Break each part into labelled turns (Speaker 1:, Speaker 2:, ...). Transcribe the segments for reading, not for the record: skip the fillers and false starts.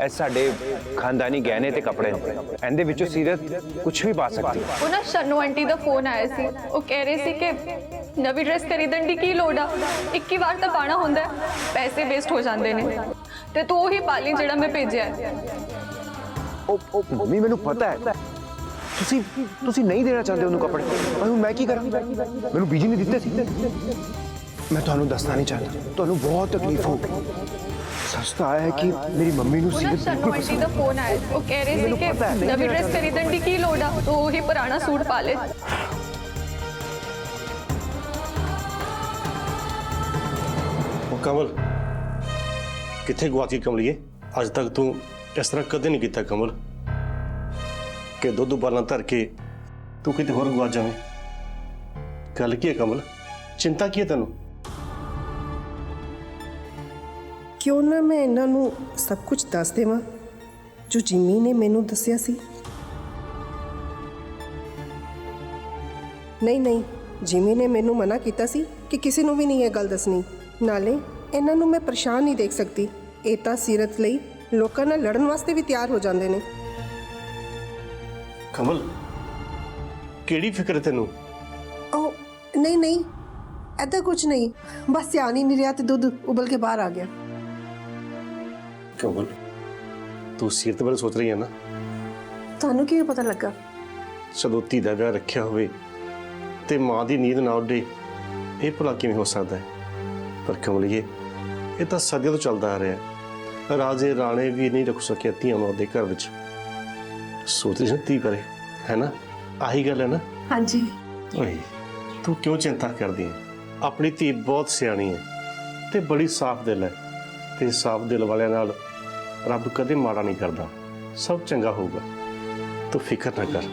Speaker 1: ਇਹ ਸਾਡੇ ਖਾनदानी गहने ते कपड़े ਇਹਦੇ ਵਿੱਚੋਂ ਸੀਰਤ ਕੁਝ ਵੀ ਪਾ ਸਕਦੀ ਹੈ।
Speaker 2: ਉਹ ਨਾ ਸ਼ਨੂ ਆਂਟੀ ਦਾ ਫੋਨ ਆਇਆ ਸੀ, ਉਹ ਕਹਿ ਰਹੇ ਸੀ ਕਿ ਨਵੀਂ ਡਰੈਸ ਖਰੀਦਣ ਦੀ ਕੀ ਲੋੜ ਆ, 21 ਵਾਰ ਤਾਂ ਪਾਣਾ ਹੁੰਦਾ, ਪੈਸੇ ਵੇਸਟ ਹੋ ਜਾਂਦੇ ਨੇ, ਤੇ ਤੂੰ ਉਹੀ ਪਾ ਲਈ ਜਿਹੜਾ ਮੈਂ ਭੇਜਿਆ ਹੈ।
Speaker 1: ਉਹ ਮੰਮੀ ਮੈਨੂੰ ਪਤਾ ਹੈ ਤੁਸੀਂ ਨਹੀਂ ਦੇਣਾ ਚਾਹੁੰਦੇ ਉਹਨੂੰ ਕੱਪੜੇ, ਪਰ ਹੁਣ ਮੈਂ ਕੀ ਕਰਾਂ? ਮੈਨੂੰ ਬੀਜੀ ਨੇ ਦਿੱਤੇ ਸੀ। ਮੈਂ ਤੁਹਾਨੂੰ ਦੱਸਣਾ ਨਹੀਂ ਚਾਹता, ਤੁਹਾਨੂੰ ਬਹੁਤ ਤਕਲੀਫ ਹੋਊਗੀ। सच तो आया है कि मेरी मम्मी ਨੂੰ
Speaker 2: ਸੀਰਤ ਸ਼ਨੂ ਆਂਟੀ ਦਾ ਫੋਨ ਆਇਆ, ਉਹ ਕਹਿ ਰਹੇ ਸੀ ਕਿ ਨਵੀਂ ਡਰੈਸ ਖਰੀਦਣ ਦੀ ਕੀ ਲੋੜ ਆ, ਤੂੰ ਉਹੀ ਪੁਰਾਣਾ ਸੂਟ ਪਾ ਲੈ।
Speaker 3: कमल किथे गुआची कमलिए, अज तक तू इस तरह कदे नहीं किया कमल कि दुध उबालना धर के तू किते होर गुआच जावे। गल की है कमल, चिंता की है तेनू?
Speaker 4: क्यों ना मैं इन्हां नूं सब कुछ दस देवां जो जिमी ने मैनू दस्सिया सी। नहीं, जिमी ने मैनू मना किया सी कि किसी नूं भी नहीं है गल दसनी, नाले इन्हां नूं मैं परेशान नहीं देख सकती। ये तां सीरत लई लोकां नाल लड़न वास्ते भी तैयार हो जांदे ने।
Speaker 3: कमल केड़ी फिक्र है तेनू?
Speaker 4: ओ नहीं ऐदा कुछ नहीं, बस ध्यान ही नहीं रहा तो दूध उबल के बाहर आ गया।
Speaker 3: कमल तू सीरत बारे सोच रही है ना?
Speaker 4: तुहानू किवें पता लगा?
Speaker 3: चलो धी दा विआह रखिया होवे ते मां दी नींद ना उडे, ये भला किवें हो सकता है? पर कमलिए ये तो सदियों तो चलता आ रहा है, राजे राणे भी नहीं रख सके धियां नूं अपने घर विच। सोच रही धी बारे है ना, आही गल है ना?
Speaker 4: हाँ जी।
Speaker 3: ओए तू क्यों चिंता करदी है? अपनी धी बहुत सियाणी है ते बड़ी साफ दिल है, ते साफ दिल वालियां नाल रब कदे माड़ा नहीं करता, सब चंगा होगा, तू फिक्र ना कर।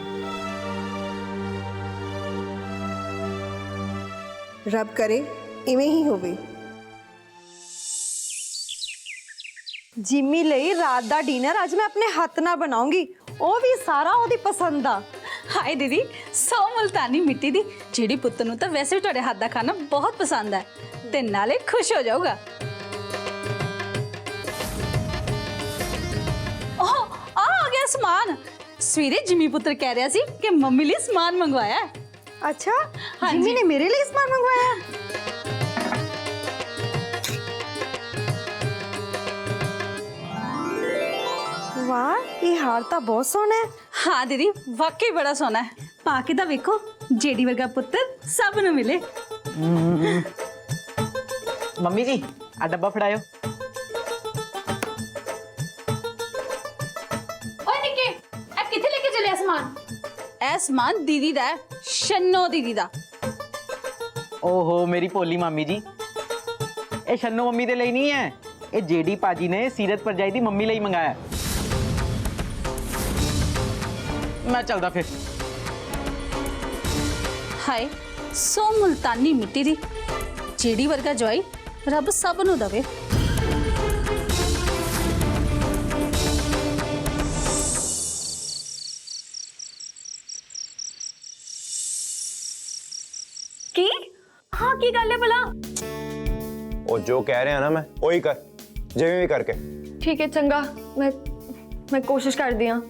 Speaker 4: रब करे इवें ही होवे।
Speaker 5: जिमी ਲਈ रात का डिनर अज मैं अपने हाथ ना बनाऊंगी, वो भी सारा ओदी पसंद दा।
Speaker 6: हाय दीदी, सौ मुल्तानी मिट्टी दी चिड़ी पुत्त नूं तां वैसे भी तुहाडे हाथ दा खाना बहुत पसंद है ते नाले खुश हो जाऊगा। ओह आ गया समान। सवेरे जिमी पुत्र कह रहा सी कि मम्मी लिए समान मंगवाया है।
Speaker 5: अच्छा
Speaker 6: हाँ
Speaker 5: जिमी
Speaker 6: जी।
Speaker 5: ने मेरे लिए सामान मंगवाया? वाह ये हार तो बहुत सोहना है।
Speaker 6: हाँ दीदी वाकई बड़ा सोहना है, पाके तां वेखो जेडी वर्गा पुत्र सब नूं मिले।
Speaker 7: मम्मी जी आ डब्बा फड़ायो।
Speaker 6: ओए निक्के ए किथे लेके चले समान? ए समान दीदी दा है, शन्नो दीदी दा।
Speaker 7: ओहो मेरी भोली मामी जी, ये शन्नू मम्मी दे लिए नहीं है, ये जेडी पाजी ने सीरत परजाई दी मम्मी लिए मंगाया। मैं चलदा फिर।
Speaker 6: हाय सो मुल्तानी मिट्टी दी जेडी वर्गा जवाई रब सब नूं दवे।
Speaker 2: की हाँ की गल है भला?
Speaker 1: और जो कह रहे हैं ना मैं वही कर, जिवें भी करके।
Speaker 2: ठीक है चंगा, मैं कोशिश कर दिया।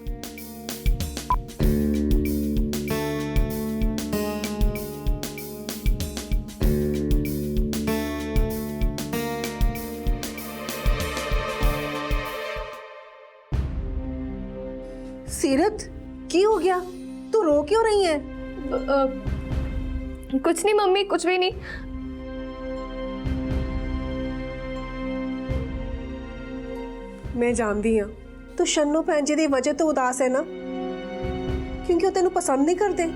Speaker 4: सीरत की हो गया? तू रो क्यों रही है?
Speaker 2: कुछ नहीं मम्मी, कुछ भी नहीं।
Speaker 4: मैं जानती हाँ तू शन्नू भैन जी की वजह तो उदास है ना, क्योंकि वो तेनू पसंद नहीं करते।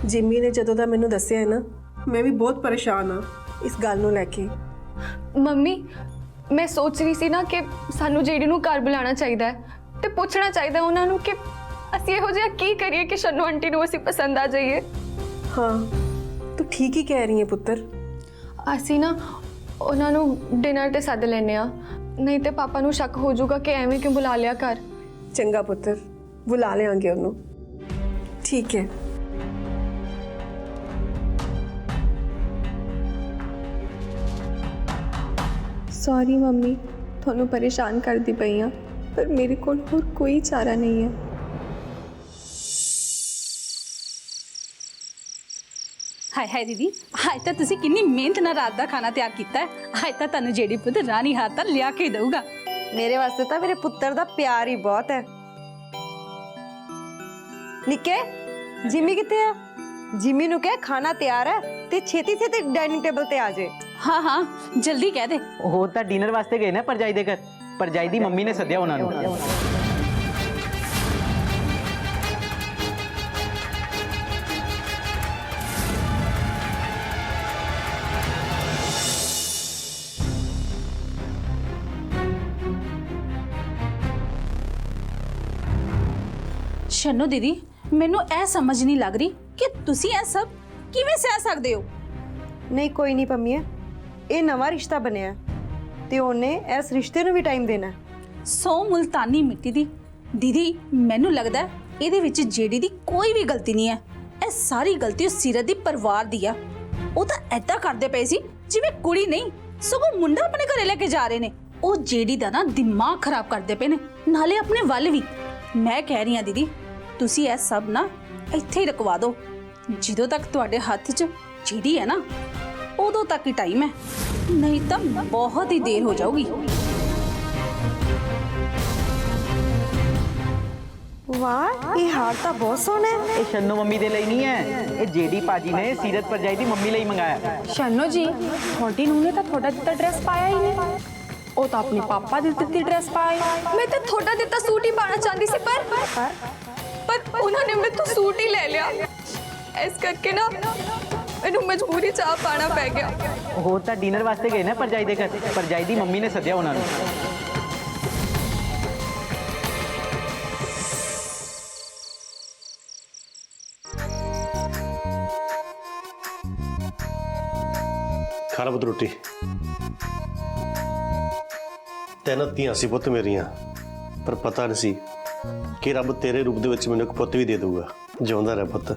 Speaker 4: जिमी ने जदों दा मैनू दस्सिया है ना, मैं भी बहुत परेशान हाँ इस गल नू लैके।
Speaker 2: मम्मी मैं सोच रही सी ना कि सानू जेडी नू घर बुलाना चाहिए ते पूछना चाहिए उन्हां नू कि असीं इहो जिहा की करिए कि शन्नू आंटी नू असीं पसंद आ जाइए।
Speaker 4: हाँ तू ठीक ही कह रही है पुत्र।
Speaker 2: असीं ना उन्हां नू डिनर ते सद लैने आ, नहीं तो पापा नू शक हो जाऊगा कि एवें क्यों बुला लिया घर।
Speaker 4: चंगा पुत्र, बुला लेंगे उन्हों। ठीक है।
Speaker 2: सॉरी मम्मी, थोनू परेशान कर दी पई हाँ।
Speaker 4: पर मेरे को और कोई चारा नहीं है।
Speaker 6: ਹਾਏ ਹਾਏ ਦੀਦੀ, ਅੱਜ ਤਾਂ ਤੁਸੀਂ ਕਿੰਨੀ ਮਿਹਨਤ ਨਾਲ ਰਾਤ ਦਾ ਖਾਣਾ ਤਿਆਰ ਕੀਤਾ ਹੈ। ਅੱਜ ਤਾਂ ਤੁਹਾਨੂੰ ਜਿਹੜੀ ਪੁੱਤ ਰਾਣੀ ਹੱਥ ਤਾਂ ਲਿਆ ਕੇ ਦਊਗਾ।
Speaker 5: ਮੇਰੇ ਵਾਸਤੇ ਤਾਂ ਮੇਰੇ ਪੁੱਤਰ ਦਾ ਪਿਆਰ ਹੀ ਬਹੁਤ ਹੈ। ਨਿੱਕੇ, ਜਿਮੀ ਕਿੱਥੇ ਆ? ਜਿਮੀ ਨੂੰ ਕਹਿ ਖਾਣਾ ਤਿਆਰ ਹੈ ਤੇ ਛੇਤੀ ਛੇਤੀ ਡਾਈਨਿੰਗ ਟੇਬਲ ਤੇ ਆ ਜਾਏ।
Speaker 6: ਹਾਂ ਹਾਂ, ਜਲਦੀ ਕਹਿ ਦੇ।
Speaker 7: ਉਹ ਤਾਂ ਡਿਨਰ ਵਾਸਤੇ ਗਏ ਨਾ ਪਰਜਾਈ ਦੇ ਘਰ। ਪਰਜਾਈ ਦੀ ਮੰਮੀ ਨੇ ਸੱਦਿਆ ਉਹਨਾਂ ਨੂੰ।
Speaker 6: ਸ਼ੰਨੋ ਦੀਦੀ, ਮੈਨੂੰ ਇਹ ਸਮਝ ਨਹੀਂ ਲੱਗ ਰਹੀ ਕਿ ਤੁਸੀਂ ਇਹ ਸਭ ਕਿਵੇਂ ਸਹਿ ਸਕਦੇ ਹੋ।
Speaker 5: ਨਹੀਂ ਕੋਈ ਨਹੀਂ ਪੰਮੀਏ, ਇਹ ਨਵਾਂ ਰਿਸ਼ਤਾ ਬਣਿਆ ਹੈ ਤੇ ਉਹਨੇ ਇਸ ਰਿਸ਼ਤੇ ਨੂੰ ਵੀ ਟਾਈਮ ਦੇਣਾ ਹੈ।
Speaker 6: ਸੋ ਮੁਲਤਾਨੀ ਮਿੱਟੀ ਦੀ ਦੀਦੀ, ਮੈਨੂੰ ਲੱਗਦਾ ਹੈ ਇਹਦੇ ਵਿੱਚ ਜਿਹੜੀ ਦੀ ਕੋਈ ਵੀ ਗਲਤੀ ਨਹੀਂ ਹੈ। ਇਹ ਸਾਰੀ ਗਲਤੀ ਉਸ ਸੀਰਤ ਦੀ ਪਰਿਵਾਰ ਦੀ ਆ। ਉਹ ਤਾਂ ਐਦਾਂ ਕਰਦੇ ਪਏ ਸੀ ਜਿਵੇਂ ਕੁੜੀ ਨਹੀਂ ਸਗੋਂ ਮੁੰਡਾ ਆਪਣੇ ਘਰੇ ਲੈ ਕੇ ਜਾ ਰਹੇ ਨੇ। ਉਹ ਜਿਹੜੀ ਦਾ ਨਾ ਦਿਮਾਗ ਖਰਾਬ ਕਰਦੇ ਪਏ ਨੇ, ਨਾਲੇ ਆਪਣੇ ਵੱਲ ਵੀ। ਮੈਂ ਕਹਿ ਰਹੀ ਹਾਂ ਦੀਦੀ, ਤੁਸੀਂ ਇਹ ਸਭ ਨਾ ਇੱਥੇ ਹੀ ਰਕਵਾ ਦਿਓ। ਜਦੋਂ ਤੱਕ ਤੁਹਾਡੇ ਹੱਥ 'ਚ ਜਿਹੜੀ ਹੈ ਨਾ, ਉਦੋਂ ਤੱਕ ਹੀ ਟਾਈਮ ਹੈ, ਨਹੀਂ ਤਾਂ ਬਹੁਤ ਹੀ ਦੇਰ ਹੋ ਜਾਊਗੀ।
Speaker 5: ਵਾਹ, ਇਹ ਹਾਰ ਤਾਂ ਬਹੁਤ ਸੋਹਣਾ ਹੈ।
Speaker 7: ਇਹ ਸ਼ੰਨੂ ਮੰਮੀ ਦੇ ਲਈ ਨਹੀਂ ਹੈ, ਇਹ ਜੇਡੀ ਪਾਜੀ ਨੇ ਸੀਰਤ ਪਰਜਾਈ ਦੀ ਮੰਮੀ ਲਈ ਮੰਗਾਇਆ।
Speaker 8: ਸ਼ਾਨੋ ਜੀ, ਤੁਹਾਡੀ ਨੂੰਹ ਨੇ ਤਾਂ ਤੁਹਾਡਾ ਦਿੱਤਾ ਡਰੈਸ ਪਾਇਆ ਹੀ ਨਹੀਂ। ਉਹ ਤਾਂ ਆਪਣੇ ਪਾਪਾ ਦੀ ਦਿੱਤੀ ਡਰੈਸ ਪਾਈ।
Speaker 2: ਮੈਂ ਤਾਂ ਤੁਹਾਡਾ ਦਿੱਤਾ ਸੂਟ ਹੀ ਪਾਣਾ ਚਾਹੁੰਦੀ ਸੀ, ਪਰ ਉਹਨਾਂ ਨੇ ਮੈਨੂੰ ਸੂਟ ਹੀ ਲੈ ਲਿਆ। ਇਸ ਕਰਕੇ ਨਾ ਮੈਨੂੰ ਮਜਬੂਰੀ 'ਚ ਆ ਪਾਣਾ ਪੈ ਗਿਆ।
Speaker 7: ਉਹ ਤਾਂ ਡਿਨਰ ਵਾਸਤੇ ਗਏ ਨਾ ਪਰਜਾਈ ਦੇ ਘਰ। ਪਰਜਾਈ ਦੀ ਮੰਮੀ ਨੇ ਸੱਦਿਆ ਉਹਨਾਂ ਨੂੰ।
Speaker 3: ਖਾ ਲਾ ਪੁੱਤ ਰੋਟੀ। ਤਿੰਨ ਧੀਆਂ ਸੀ ਪੁੱਤ ਮੇਰੀਆਂ, ਪਰ ਪਤਾ ਨਹੀਂ ਸੀ ਕਿ ਰੱਬ ਤੇਰੇ ਰੂਪ ਦੇ ਵਿੱਚ ਮੈਨੂੰ ਇੱਕ ਪੁੱਤ ਵੀ ਦੇ ਦਊਗਾ। ਜਿਉਂਦਾ ਰਹਿ ਪੁੱਤ,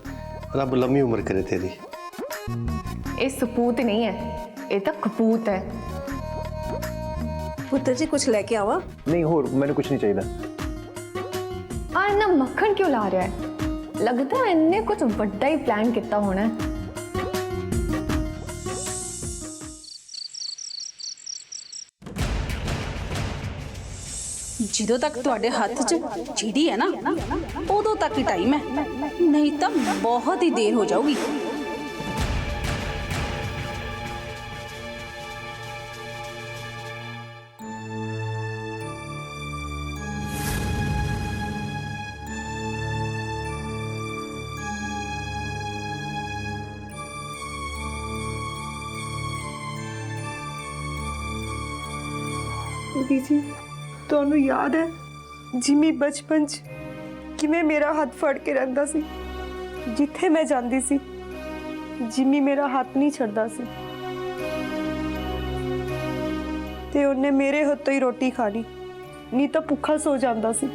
Speaker 3: ਰੱਬ ਲੰਮੀ ਉਮਰ ਕਰੇ ਤੇਰੀ।
Speaker 2: ਇਹ ਸਪੂਤ ਨਹੀਂ ਹੈ, ਇਹ ਤਾਂ ਕਪੂਤ ਹੈ।
Speaker 4: ਪੁੱਤਰ ਜੀ ਕੁਝ ਲੈ ਕੇ ਆਵਾ?
Speaker 1: ਨਹੀਂ, ਹੋਰ ਮੈਨੂੰ ਕੁਝ ਨਹੀਂ ਚਾਹੀਦਾ।
Speaker 2: ਆ ਇੰਨਾ ਮੱਖਣ ਕਿਉਂ ਲਾ ਰਿਹਾ ਹੈ? ਲੱਗਦਾ ਹੈ ਇਹਨੇ ਕੁਝ ਵੱਡਾ ਹੀ ਪਲਾਨ ਕੀਤਾ ਹੋਣਾ ਹੈ।
Speaker 6: ਜਦੋਂ ਤੱਕ ਤੁਹਾਡੇ ਹੱਥ 'ਚ ਜਿਹੜੀ ਹੈ ਨਾ, ਉਦੋਂ ਤੱਕ ਹੀ ਟਾਈਮ ਹੈ, ਨਹੀਂ ਤਾਂ ਬਹੁਤ ਹੀ ਦੇਰ ਹੋ ਜਾਊਗੀ।
Speaker 4: ਦੀਦੀ, ਤੁਹਾਨੂੰ ਯਾਦ ਹੈ ਜਿਮੀ ਬਚਪਨ 'ਚ ਕਿਵੇਂ ਮੇਰਾ ਹੱਥ ਫੜ ਕੇ ਰਹਿੰਦਾ ਸੀ? ਜਿੱਥੇ ਮੈਂ ਜਾਂਦੀ ਸੀ ਜਿਮੀ ਮੇਰਾ ਹੱਥ ਨਹੀਂ ਛੱਡਦਾ ਸੀ ਤੇ ਉਹਨੇ ਮੇਰੇ ਹੱਥੋਂ ਹੀ ਰੋਟੀ ਖਾਣੀ, ਨਹੀਂ ਤਾਂ ਭੁੱਖਾ ਸੋ ਜਾਂਦਾ ਸੀ।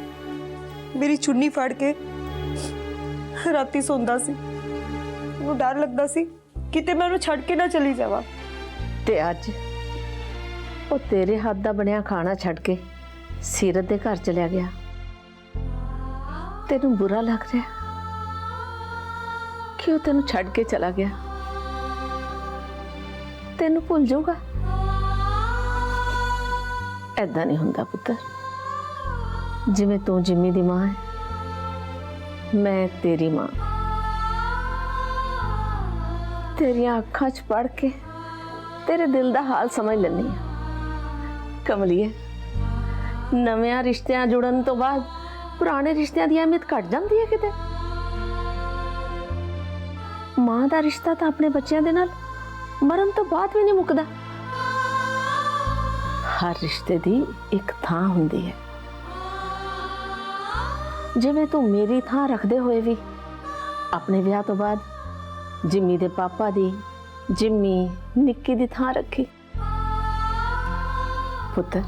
Speaker 4: ਮੇਰੀ ਚੁੰਨੀ ਫੜ ਕੇ ਰਾਤੀ ਸੌਂਦਾ ਸੀ। ਉਹਨੂੰ ਡਰ ਲੱਗਦਾ ਸੀ ਕਿਤੇ ਮੈਂ ਉਹਨੂੰ ਛੱਡ ਕੇ ਨਾ ਚਲੀ ਜਾਵਾਂ।
Speaker 9: ਤੇ ਅੱਜ ਉਹ ਤੇਰੇ ਹੱਥ ਦਾ ਬਣਿਆ ਖਾਣਾ ਛੱਡ ਕੇ ਸੀਰਤ ਦੇ ਘਰ ਚਲਿਆ ਗਿਆ। ਤੈਨੂੰ ਬੁਰਾ ਲੱਗ ਰਿਹਾ ਕਿ ਉਹ ਤੈਨੂੰ ਛੱਡ ਕੇ ਚਲਾ ਗਿਆ? ਤੈਨੂੰ ਭੁੱਲ ਜਾਊਗਾ? ਐਦਾਂ ਨਹੀਂ ਹੁੰਦਾ ਪੁੱਤਰ। ਜਿਵੇਂ ਤੂੰ ਜਿੰਮੀ ਦੀ ਮਾਂ ਹੈ, ਮੈਂ ਤੇਰੀ ਮਾਂ। ਤੇਰੀਆਂ ਅੱਖਾਂ 'ਚ ਪੜ ਕੇ ਤੇਰੇ ਦਿਲ ਦਾ ਹਾਲ ਸਮਝ ਲੈਂਦੀ ਹਾਂ। ਕਮਲੀਏ, ਨਵੇਂ ਰਿਸ਼ਤਿਆਂ ਜੁੜਨ ਤੋਂ ਬਾਅਦ ਪੁਰਾਣੇ ਰਿਸ਼ਤਿਆਂ ਦੀ ਅਹਿਮੀਅਤ ਘਟ ਜਾਂਦੀ ਹੈ ਕਿਤੇ। ਮਾਂ ਦਾ ਰਿਸ਼ਤਾ ਤਾਂ ਆਪਣੇ ਬੱਚਿਆਂ ਦੇ ਨਾਲ ਮਰਨ ਤੋਂ ਬਾਅਦ ਵੀ ਨਹੀਂ ਮੁੱਕਦਾ। ਹਰ ਰਿਸ਼ਤੇ ਦੀ ਇੱਕ ਥਾਂ ਹੁੰਦੀ ਹੈ। ਜਿਵੇਂ ਤੂੰ ਮੇਰੀ ਥਾਂ ਰੱਖਦੇ ਹੋਏ ਵੀ ਆਪਣੇ ਵਿਆਹ ਤੋਂ ਬਾਅਦ ਜਿੰਮੀ ਦੇ ਪਾਪਾ ਦੀ, ਜਿੰਮੀ ਨਿੱਕੀ ਦੀ ਥਾਂ ਰੱਖੀ। ਪੁੱਤਰ,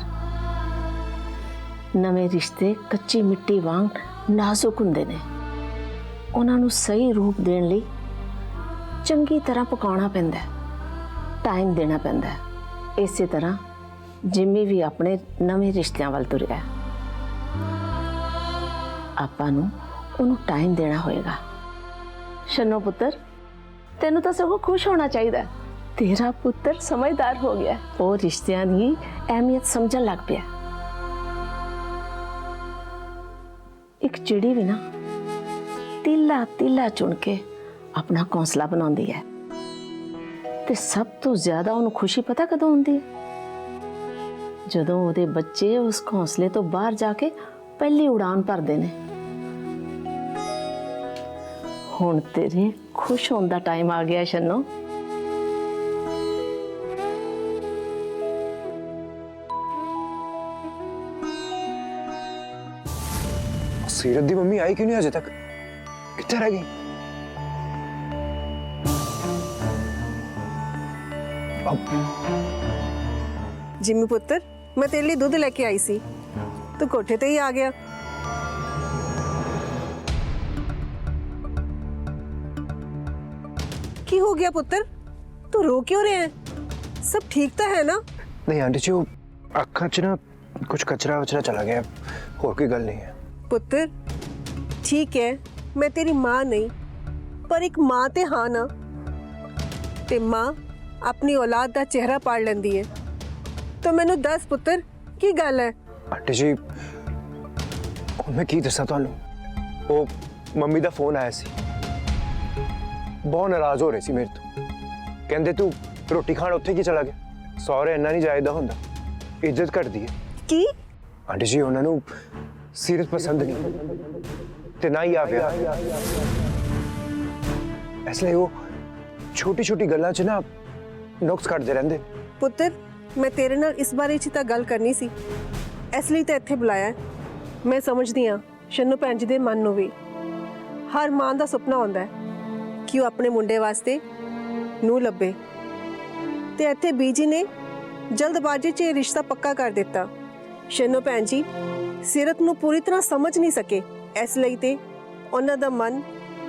Speaker 9: ਨਵੇਂ ਰਿਸ਼ਤੇ ਕੱਚੀ ਮਿੱਟੀ ਵਾਂਗ ਨਾਜ਼ੁਕ ਹੁੰਦੇ ਨੇ। ਉਹਨਾਂ ਨੂੰ ਸਹੀ ਰੂਪ ਦੇਣ ਲਈ ਚੰਗੀ ਤਰ੍ਹਾਂ ਪਕਾਉਣਾ ਪੈਂਦਾ ਹੈ, ਟਾਈਮ ਦੇਣਾ ਪੈਂਦਾ ਹੈ। ਇਸੇ ਤਰ੍ਹਾਂ ਜਿੰਮੀ ਵੀ ਆਪਣੇ ਨਵੇਂ ਰਿਸ਼ਤਿਆਂ ਵੱਲ ਤੁਰਿਆ। ਆਪਾਂ ਨੂੰ ਉਹਨੂੰ ਟਾਈਮ ਦੇਣਾ ਹੋਏਗਾ। ਸ਼ੰਨੋ ਪੁੱਤਰ, ਤੈਨੂੰ ਤਾਂ ਸਗੋਂ ਖੁਸ਼ ਹੋਣਾ ਚਾਹੀਦਾ ਹੈ। ਤੇਰਾ ਪੁੱਤਰ ਸਮਝਦਾਰ ਹੋ ਗਿਆ, ਉਹ ਰਿਸ਼ਤਿਆਂ ਦੀ ਅਹਿਮੀਅਤ ਸਮਝਣ ਲੱਗ ਪਿਆ। ਇੱਕ ਚਿੜੀ ਵੀ ਨਾ ਤਿੱਲਾ ਤਿੱਲਾ ਚੁਣ ਕੇ ਆਪਣਾ ਘੋਂਸਲਾ ਬਣਾਉਂਦੀ ਹੈ, ਤੇ ਸਭ ਤੋਂ ਜ਼ਿਆਦਾ ਉਹਨੂੰ ਖੁਸ਼ੀ ਪਤਾ ਕਦੋਂ ਹੁੰਦੀ ਹੈ? ਜਦੋਂ ਉਹਦੇ ਬੱਚੇ ਉਸ ਘੋਂਸਲੇ ਤੋਂ ਬਾਹਰ ਜਾ ਕੇ ਪਹਿਲੀ ਉਡਾਨ ਭਰਦੇ ਨੇ। ਹੁਣ ਤੇਰੇ ਖੁਸ਼ ਹੋਣ ਦਾ ਟਾਈਮ ਆ ਗਿਆ ਸ਼ੰਨੋ।
Speaker 1: सीरत दी मम्मी आई क्यों नहीं अजे तक? कितने रह गई?
Speaker 4: जिम्मी पुत्र, मैं तेरे लिए दूध लेके आई सी, तू कोठे ते ही आ गया। की हो गया पुत्र? तू रो क्यों रहे हैं? सब ठीक तो है ना?
Speaker 1: नहीं आंटी जी, वो अखा च ना कुछ कचरा वचरा चला गया, और कोई गल नहीं है।
Speaker 4: पुत्र ठीक है, मैं तेरी माँ नहीं पर एक माँ ते हाँ ना, ते माँ अपनी औलाद दा चेहरा पाड़ लेंदी है। तो मैनू दस पुत्र की गल है?
Speaker 1: आंटी जी मैं की दसा तुहानू, वो मम्मी दा फोन आया सी, बहुत नाराज हो रहे सी मेरे तो। कहंदे तू रोटी खाण उत्थे की चला गया, सौरे इन्ना नहीं जायदा हुंदा, इज्जत घटदी है।
Speaker 4: की?
Speaker 1: आंटी जी उन्हां नू सीरत पसंद नहीं ते ना ही आ विआह, इसलिए वो छोटी छोटी गल्लां च ना नुक्स कटदे रहिंदे।
Speaker 4: पुत्र मैं तेरे नाल इस बारे च तां गल करनी सी, इसलिए तो इत्थे बुलाया है। मैं समझदी हाँ शन्नू भैन जी दे मन नूं भी हर मां दा सुपना हुंदा है कि वो अपने मुंडे वास्ते नूं लभे, ते इत्थे बीजी ने जल्दबाजी च रिश्ता पक्का कर दिता। शन्नू भैन जी सीरत नूं पूरी तरह समझ नहीं सके, इसलिए ते उन्हां दा मन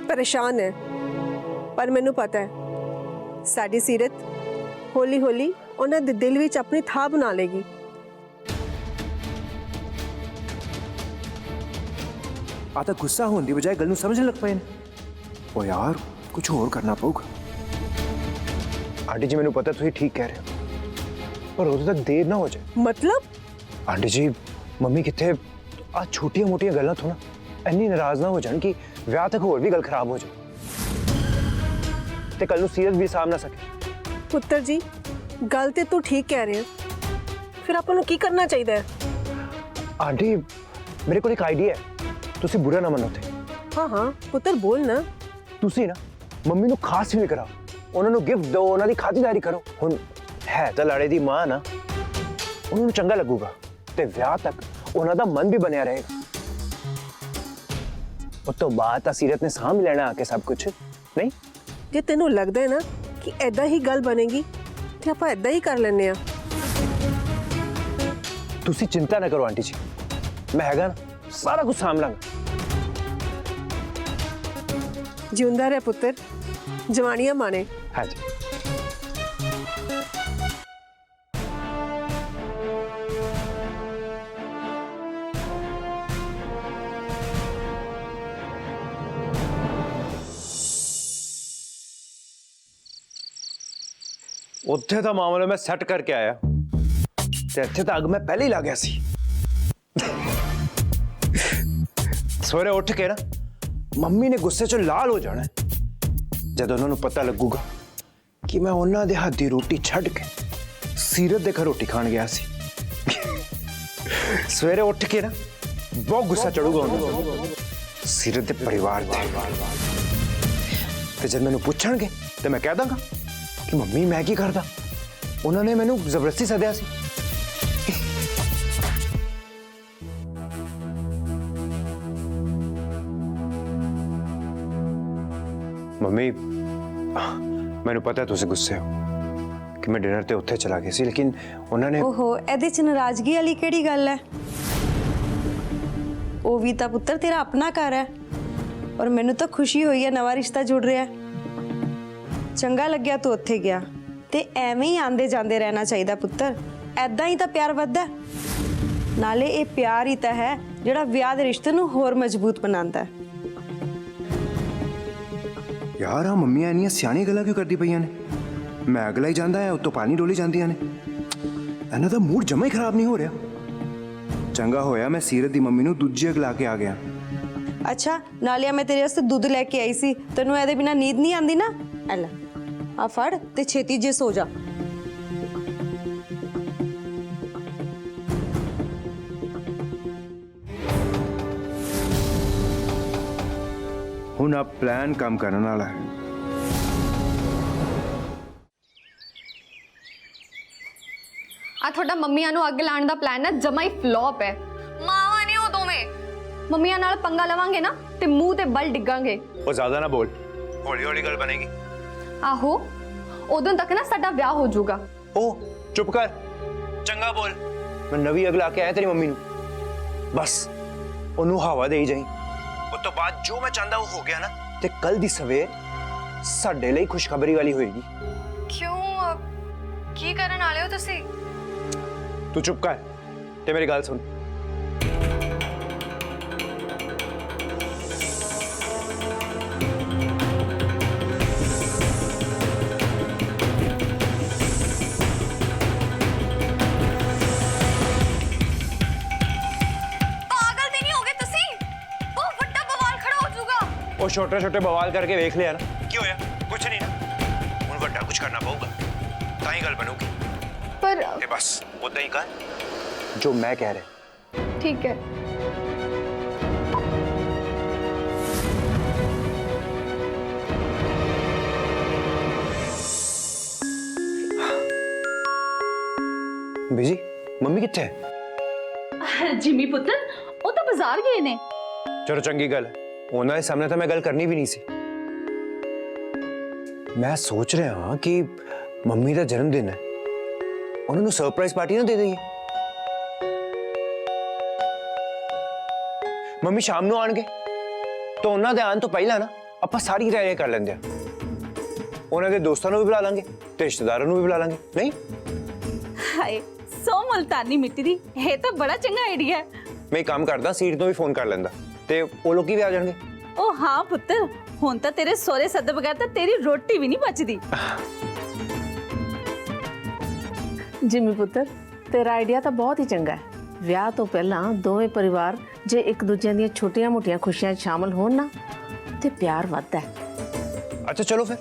Speaker 4: परेशान है। पर मैनू पता है साडी सीरत हौली हौली उन्हां दे दिल विच अपनी थाह बना लेगी।
Speaker 1: आता गुस्सा होने की बजाय गल नूं समझने लग पे ने। ओ यार कुछ और करना पऊगा। आंटी जी मैनू पता तुसीं ठीक कह रहे हो, पर उदों तक देर ना हो जाए।
Speaker 4: मतलब?
Speaker 1: आंटी जी मम्मी किथे आ छोटियां मोटियां गल्लां तो ना इन्नी नाराज ना हो जान कि विआह तक होर भी गल खराब हो जाए, ते कल नूं सीरत भी सामभ ना सके।
Speaker 4: पुत्र जी गल ते तू ठीक कह रहे हैं, फिर आपां नूं की करना चाहिए?
Speaker 1: आंटी मेरे को एक आइडिया है, तुसीं बुरा ना मनो ते।
Speaker 4: हाँ हाँ पुत्र बोल ना।
Speaker 1: तुसीं ना मम्मी नूं खास फील कराओ, उन्हां नूं गिफ्ट दो, उन्हां दी खातिरदारी करो। हुण है तां लाड़े दी मां ना, उन्हां नूं चंगा लगूगा ते विआह तक उन्हां दा मन भी बनिया रहेगा। उस तो बाद तां सीरत ने सामभ लेना आके सब कुछ, नहीं?
Speaker 4: जे तेनों लगदा है ना कि ऐदा ही गल बनेगी ते आपां ऐदा ही कर लैने आ।
Speaker 1: तुसीं चिंता ना करो आंटी जी, मैं हैगा ना, सारा कुछ सामभ लांगा।
Speaker 4: जिउंदा रहे पुत्र, जवानियां माने।
Speaker 1: हाँ जी। उत्थे तो मामला मैं सैट करके आया, ते इत्थे तो अग मैं पहले ही ला गया सी। सवेरे उठ के ना मम्मी ने गुस्से च लाल हो जाना जब उन्होंने पता लगूगा कि मैं उन्होंने दे हाथ दी रोटी छड़ के सीरत दे घर रोटी खान गया सी। सवेरे उठ के ना बहुत गुस्सा चढ़ूगा उन्होंने सीरत दे परिवार दे, ते जब मैनू पूछणगे ते मैं कह दांगा कि मम्मी मैं की करदा, उन्होंने मैनू जबरदस्ती सद्या सी। मम्मी मैनू पता है तुसीं गुस्से हो कि मैं डिनर ते उत्थे चला गया सी, लेकिन उन्होंने
Speaker 5: ओहो ਇਹਦੇ ਚ ਨਾਰਾਜ਼ਗੀ ਵਾਲੀ ਕਿਹੜੀ ਗੱਲ ਹੈ? ਉਹ ਵੀ ਤਾਂ ਪੁੱਤਰ ਤੇਰਾ ਆਪਣਾ ਘਰ ਹੈ, ਔਰ ਮੈਨੂੰ ਤਾਂ ਖੁਸ਼ੀ ਹੋਈ ਹੈ ਨਵਾਂ ਰਿਸ਼ਤਾ ਜੁੜ ਰਿਹਾ ਹੈ। ਚੰਗਾ ਲੱਗਿਆ ਤੂੰ ਉੱਥੇ ਗਿਆ, ਤੇ ਐਵੇਂ ਹੀ ਆਂਦੇ ਜਾਂਦੇ ਰਹਿਣਾ ਚਾਹੀਦਾ ਪੁੱਤਰ, ਐਦਾਂ ਹੀ ਤਾਂ ਪਿਆਰ ਵੱਧਦਾ। ਨਾਲੇ ਇਹ ਪਿਆਰ ਹੀ ਤਾਂ ਹੈ ਜਿਹੜਾ ਵਿਆਹ ਦੇ ਰਿਸ਼ਤੇ ਨੂੰ ਹੋਰ ਮਜ਼ਬੂਤ ਬਣਾਉਂਦਾ ਹੈ।
Speaker 1: ਯਾਰ ਆ ਮੰਮੀਆਂ ਇੰਨੀਆਂ ਸਿਆਣੀਆਂ ਗੱਲਾਂ ਕਿਉਂ ਕਰਦੀ ਪਈਆਂ ਨੇ? ਮੈਂ ਅਗਲਾ ਹੀ ਜਾਂਦਾ ਹੈ, ਉੱਤੋਂ ਪਾਣੀ ਡੋਲੀ ਜਾਂਦੀਆਂ ਨੇ। ਇਹਨਾਂ ਦਾ ਮੂਡ ਜਮਾ ਹੀ ਖਰਾਬ ਨਹੀਂ ਹੋ ਰਿਹਾ। ਚੰਗਾ ਹੋਇਆ ਮੈਂ ਸੀਰਤ ਦੀ ਮੰਮੀ ਨੂੰ ਦੂਜੀ ਅਗਲਾ ਕੇ ਆ ਗਿਆ।
Speaker 5: ਅੱਛਾ, ਨਾਲਿਆ ਮੈਂ ਤੇਰੇ ਵਾਸਤੇ ਦੁੱਧ ਲੈ ਕੇ ਆਈ ਸੀ। ਤੈਨੂੰ ਇਹਦੇ ਬਿਨਾ ਨੀਂਦ ਨਹੀਂ ਆਉਂਦੀ ਨਾ? ਐ ਲੈ ਆ ਫੜ ਤੇ ਛੇਤੀ ਜੇ ਸੋ ਜਾ।
Speaker 1: ਹੁਣ ਆ ਪਲਾਨ ਕੰਮ ਕਰਨ ਵਾਲਾ ਹੈ।
Speaker 2: ਆ ਤੁਹਾਡਾ ਮੰਮੀਆਂ ਨੂੰ ਅੱਗ ਲਾਉਣ ਦਾ ਪਲਾਨ ਨਾ ਜਮਾ ਹੀ ਫਲॉप ਹੈ। ਮਾਵਾਂ ਨੇ ਉਹ ਦੋਵੇਂ ਮੰਮੀਆਂ ਨਾਲ ਪੰਗਾ ਲਵਾਂਗੇ ਨਾ ਤੇ ਮੂੰਹ ਤੇ ਬਲ ਡਿੱਗਾਂਗੇ।
Speaker 1: ਉਹ ਜ਼ਿਆਦਾ ਨਾ ਬੋਲ, ਹੌਲੀ ਹੌਲੀ ਗੱਲ ਬਣੇਗੀ।
Speaker 2: ਆਹੋ, ਉਦੋਂ ਤੱਕ ਨਾ ਸਾਡਾ ਵਿਆਹ ਹੋ ਜਾਊਗਾ।
Speaker 1: ਉਹ ਚੁੱਪ ਕਰ, ਚੰਗਾ ਬੋਲ। ਮੈਂ ਨਵੀਂ ਅਗਲਾ ਕੇ ਆਇਆ ਤੇਰੀ ਮੰਮੀ ਨੂੰ, ਬਸ ਉਹਨੂੰ ਹਵਾ ਦੇਈ ਜਾਈ। ਉਸ ਤੋਂ ਬਾਅਦ ਜੋ ਮੈਂ ਚਾਹੁੰਦਾ ਉਹ ਹੋ ਗਿਆ ਨਾ, ਤੇ ਕੱਲ ਦੀ ਸਵੇਰ ਸਾਡੇ ਲਈ ਖੁਸ਼ਖਬਰੀ ਵਾਲੀ ਹੋਏਗੀ।
Speaker 2: ਕਿਉਂ? ਕੀ ਕਰਨ ਵਾਲੇ ਹੋ ਤੁਸੀਂ?
Speaker 1: ਤੂੰ ਚੁੱਪ ਕਰ ਤੇ ਮੇਰੀ ਗੱਲ ਸੁਣ।
Speaker 2: ਪਾਗਲ ਤੇ ਨਹੀਂ ਹੋ ਗਏ ਤੁਸੀਂ? ਬਹੁਤ ਵੱਡਾ ਬਵਾਲ ਖੜਾ ਹੋ ਜਾਊਗਾ।
Speaker 1: ਉਹ ਛੋਟੇ ਛੋਟੇ ਬਵਾਲ ਕਰਕੇ ਵੇਖ ਲਿਆ ਨਾ, ਕੀ ਹੋਇਆ? ਕੁਛ ਨਹੀਂ ਨਾ। ਹੁਣ ਵੱਡਾ ਕੁਝ ਕਰਨਾ ਪਊਗਾ ਤਾਂ ਹੀ ਗੱਲ ਬਣੂਗੀ।
Speaker 2: ਪਰ
Speaker 1: ਤੇ ਬਸ ਉਦਾਂ ਹੀ ਕਰ ਜੋ ਮੈਂ ਕਹਿ ਰਿਹਾ।
Speaker 2: ਠੀਕ ਹੈ।
Speaker 1: ਬੀਜੀ ਮੰਮੀ ਕਿੱਥੇ ਹੈ?
Speaker 6: ਜਿਮੀ ਪੁੱਤਰ, ਉਹ ਤਾਂ ਬਾਜ਼ਾਰ ਗਏ ਨੇ।
Speaker 1: ਚਲੋ ਚੰਗੀ ਗੱਲ, ਉਹਨਾਂ ਦੇ ਸਾਹਮਣੇ ਤਾਂ ਮੈਂ ਗੱਲ ਕਰਨੀ ਵੀ ਨਹੀਂ ਸੀ। ਮੈਂ ਸੋਚ ਰਿਹਾ ਹਾਂ ਕਿ ਮੰਮੀ ਦਾ ਜਨਮ ਦਿਨ ਹੈ, ਉਹਨਾਂ ਨੂੰ ਸਰਪ੍ਰਾਈਜ਼ ਪਾਰਟੀ ਨਾ ਦੇ ਦਈਏ। ਮੰਮੀ ਸ਼ਾਮ ਨੂੰ ਆਣਗੇ ਤਾਂ ਉਹਨਾਂ ਦੇ ਆਉਣ ਤੋਂ ਪਹਿਲਾਂ ਨਾ ਆਪਾਂ ਸਾਰੀ ਤਿਆਰੀਆਂ ਕਰ ਲੈਂਦੇ ਆ। ਉਹਨਾਂ ਦੇ ਦੋਸਤਾਂ ਨੂੰ ਵੀ ਬੁਲਾ ਲਾਂਗੇ ਤੇ ਰਿਸ਼ਤੇਦਾਰਾਂ ਨੂੰ ਵੀ ਬੁਲਾ ਲਾਂਗੇ। ਨਹੀਂ
Speaker 6: ਹਾਏ, ਸੋ ਮਲਤਾਨੀ ਮਿੱਟੀ ਦੀ, ਇਹ ਤਾਂ ਬੜਾ ਚੰਗਾ ਆਈਡੀਆ ਹੈ।
Speaker 1: ਮੈਂ ਇੱਕ ਕੰਮ ਕਰਦਾ, ਸੀਟ ਤੋਂ ਵੀ ਫੋਨ ਕਰ ਲੈਂਦਾ ਤੇ ਉਹ ਲੋਕੀ ਵੀ ਆ ਜਾਣਗੇ।
Speaker 6: ਉਹ ਹਾਂ ਪੁੱਤਰ, ਹੁਣ ਤਾਂ ਤੇਰੇ ਸੋਹਰੇ ਸੱਦ ਬਗੈਰ ਤਾਂ ਤੇਰੀ ਰੋਟੀ ਵੀ ਨਹੀਂ ਬਚਦੀ।
Speaker 9: ਜਿਮੀ ਪੁੱਤਰ, ਤੇਰਾ ਆਈਡੀਆ ਤਾਂ ਬਹੁਤ ਹੀ ਚੰਗਾ ਹੈ। ਵਿਆਹ ਤੋਂ ਪਹਿਲਾਂ ਦੋਵੇਂ ਪਰਿਵਾਰ ਜੇ ਇੱਕ ਦੂਜੇ ਦੀਆਂ ਛੋਟੀਆਂ-ਮੋਟੀਆਂ ਖੁਸ਼ੀਆਂ 'ਚ ਸ਼ਾਮਲ ਹੋਣ ਨਾ ਤੇ ਪਿਆਰ ਵੱਧਦਾ ਹੈ।
Speaker 1: ਅੱਛਾ ਚਲੋ ਫਿਰ,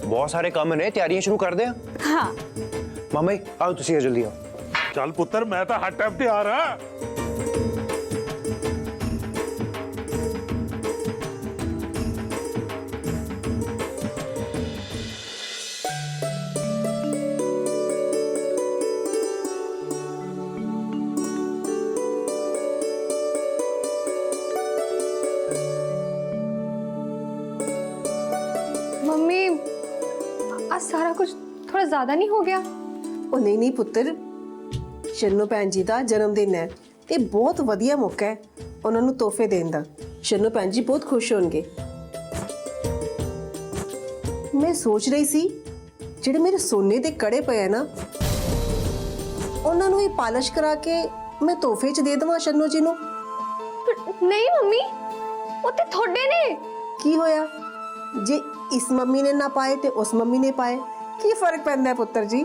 Speaker 1: ਬਹੁਤ ਸਾਰੇ ਕੰਮ ਨੇ, ਤਿਆਰੀਆਂ ਸ਼ੁਰੂ ਕਰਦੇ ਆ।
Speaker 6: ਹਾਂ
Speaker 1: ਮਾਮਾ ਜੀ ਆਓ, ਤੁਸੀਂ ਜਲਦੀ ਆਓ।
Speaker 10: ਚੱਲ ਪੁੱਤਰ, ਮੈਂ ਤਾਂ ਹਰ ਟਾਈਮ ਤਿਆਰ ਆ।
Speaker 2: मम्मी आज सारा कुछ थोड़ा ज्यादा नहीं हो गया?
Speaker 4: ਉਹ ਨਹੀਂ ਪੁੱਤਰ, ਸ਼ੰਨੂ ਭੈਣ ਜੀ ਦਾ ਜਨਮ ਦਿਨ ਹੈ। ਇਹ ਬਹੁਤ ਵਧੀਆ ਮੌਕਾ ਹੈ ਉਹਨਾਂ ਨੂੰ ਤੋਹਫੇ ਦੇਣ ਦਾ। ਸ਼ੰਨੂ ਭੈਣ ਜੀ ਬਹੁਤ ਖੁਸ਼ ਹੋਣਗੇ। ਮੈਂ ਸੋਚ ਰਹੀ ਸੀ ਜਿਹੜੇ ਮੇਰੇ ਸੋਨੇ ਦੇ ਕੜੇ ਪਏ ਆ ਨਾ, ਉਹਨਾਂ ਨੂੰ ਹੀ ਪਾਲਿਸ਼ ਕਰਾ ਕੇ ਮੈਂ ਤੋਹਫੇ 'ਚ ਦੇ ਦੇਵਾਂ ਸ਼ੰਨੂ ਜੀ ਨੂੰ।
Speaker 2: नहीं मम्मी, वो तो थोड़े ने।
Speaker 4: ਕੀ ਹੋਇਆ ਜੇ ਇਸ ਮੰਮੀ ਨੇ ਨਾ ਪਾਏ ਤੇ ਉਸ ਮੰਮੀ ਨੇ ਪਾਏ, ਕੀ ਫਰਕ ਪੈਂਦਾ ਹੈ ਪੁੱਤਰ ਜੀ?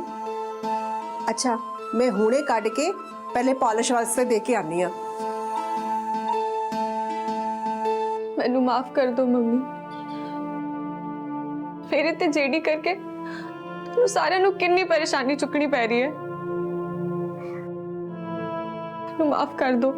Speaker 4: ਅੱਛਾ, ਮੈਂ ਹੁਣੇ ਕੱਢ ਕੇ ਪਹਿਲੇ ਪਾਲਿਸ਼ ਵਾਸਤੇ ਦੇ ਕੇ ਆਨੀ ਆ।
Speaker 2: मैनू माफ कर दो मम्मी, मेरे ते जेडी करके तुम सारे नु कितनी परेशानी चुकनी पै रही है। मैनू माफ कर दो।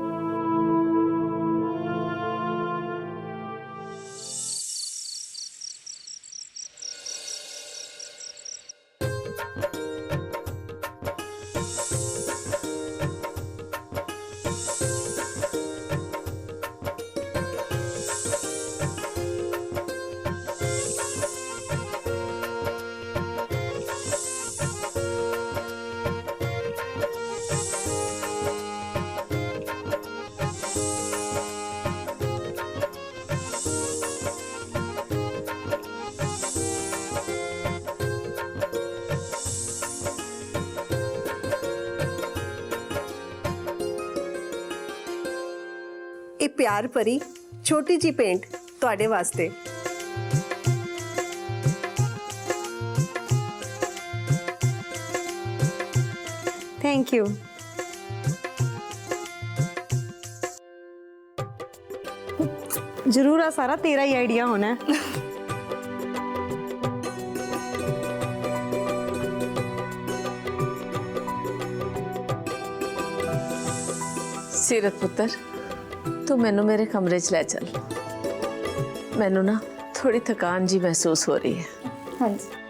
Speaker 4: ਪਿਆਰ ਭਰੀ ਛੋਟੀ ਜੀ ਪੇਂਟ ਤੁਹਾਡੇ ਵਾਸਤੇ।
Speaker 5: Thank you. जरूर आ सारा तेरा ही आइडिया होना है।
Speaker 9: ਸੀਰਤ ਪੁੱਤਰ ਤੂੰ ਮੈਨੂੰ ਮੇਰੇ ਕਮਰੇ 'ਚ ਲੈ ਚੱਲ। ਮੈਨੂੰ ਨਾ ਥੋੜੀ ਥਕਾਨ ਜੀ ਮਹਿਸੂਸ ਹੋ ਰਹੀ ਹੈ।
Speaker 2: ਹਾਂਜੀ